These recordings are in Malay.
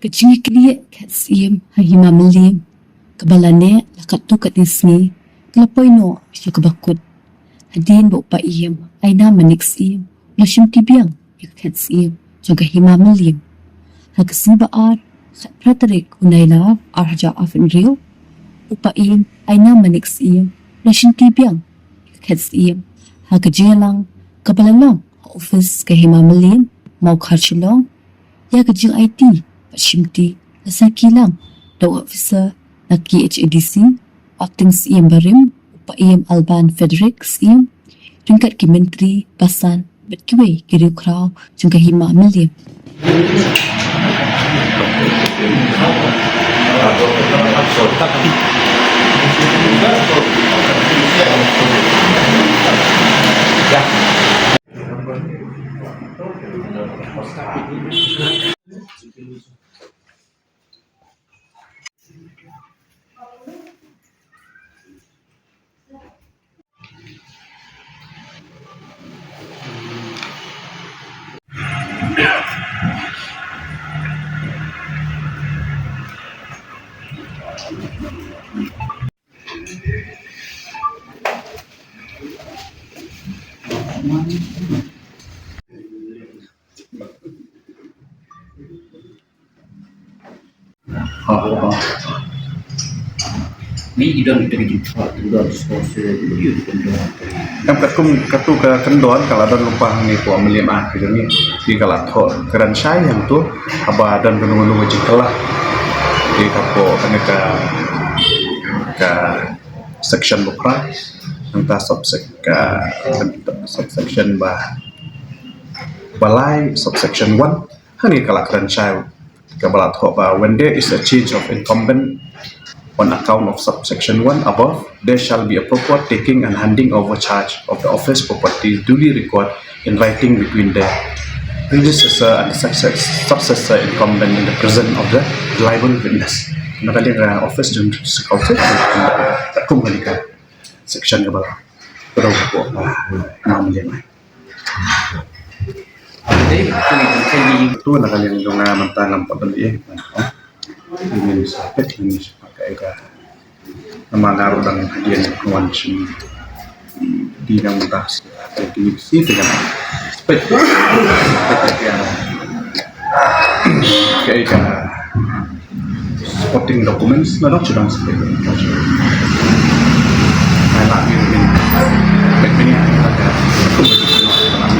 Kecing kini kat siem hahima melim. Kebalane lakat tu kat nisni. Kelapoi no siya kabakut. Hadin ba upa iem. Ay na manik siem. Lasyam tibiang ya kat siem. Jaga hima melim. Hagasi baar. Kat pratarik unay la arja afin real. Upa iem. Ay na manik siem. Lasyam tibiang ya kat siem. Hagajilang. Kabalang office ka hima melim. Mau karchulong. Ya kajil IT. Pashimti, nasaki lang, daw officer na KHADC, acting CM Barim, upa EM Alban Frederick CM, ringkat ki menteri, basan, betkiwe kiriu kraw, jangka hima milim. Ni idang kita jumpa tidak sponsor dia kendor. Kam katu ke kendor kalau dan lupa ni ko amlim gitu ni di kala tho keran sai yang tu aba dan penunggu jikalah di kapo ka section bukra entah subsection balai subsection 1 hani kala keran sai ka balat ho ba when there is a change of incumbent on account of subsection 1 above, there shall be a proper taking and handing over charge of the office property duly recorded in writing between the predecessor and the successor incumbent in the presence of the liable witness. Nakalian office dun sekautit takum halika section ke bawah. Perlu ko namanya. Itu nakalian dong mantan nampak tadi. Ini sampai ini pakai mengaruh dan hadiah kawan di dalam tas teknisi dengan spek kayak supporting documents nggak sudah spek saya lagi ini ada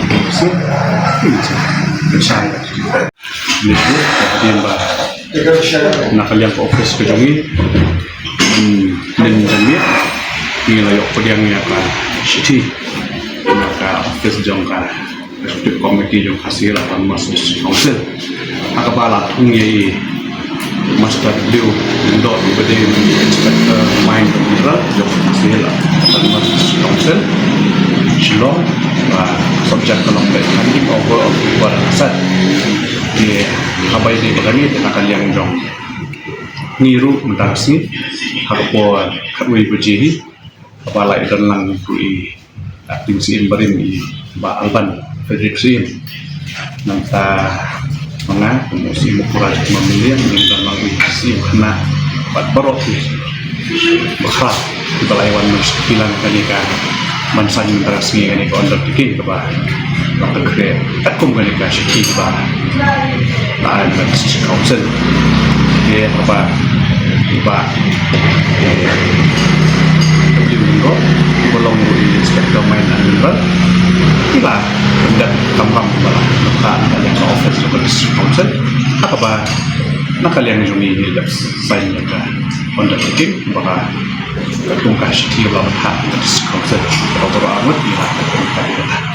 teknisi ini saya ini hadiah nakalian ko office ko jongi nen jamit ni layok ko diang ya ka city maka office jong ka executive committee jong hasil akan masuk council akabala tungi master beliau ndot bede inspector mine general jong hasil akan masuk council Shillong subject kalong handing over of war asat di habay di bagani nakaliang dong niru mentarasi hakapo katwi bujihi kapala idan lang kui acting si Barim i ba Alban Frederick Sim nanta mga kumusi mukuraj mamilian idan lang si kena bat barok bakal di balaiwan pilang kanika mansan mentarasi kanika undertaking ke ba makakre takum kanika syiki ke ba laan dan council dia apa iba beliau belum di inspektor main dan mineral iba hendak kambang malah bukan yang office council apa nakalian jumi hidup saya ka undertaking bahwa tungkas dia lawan hak council atau amat dia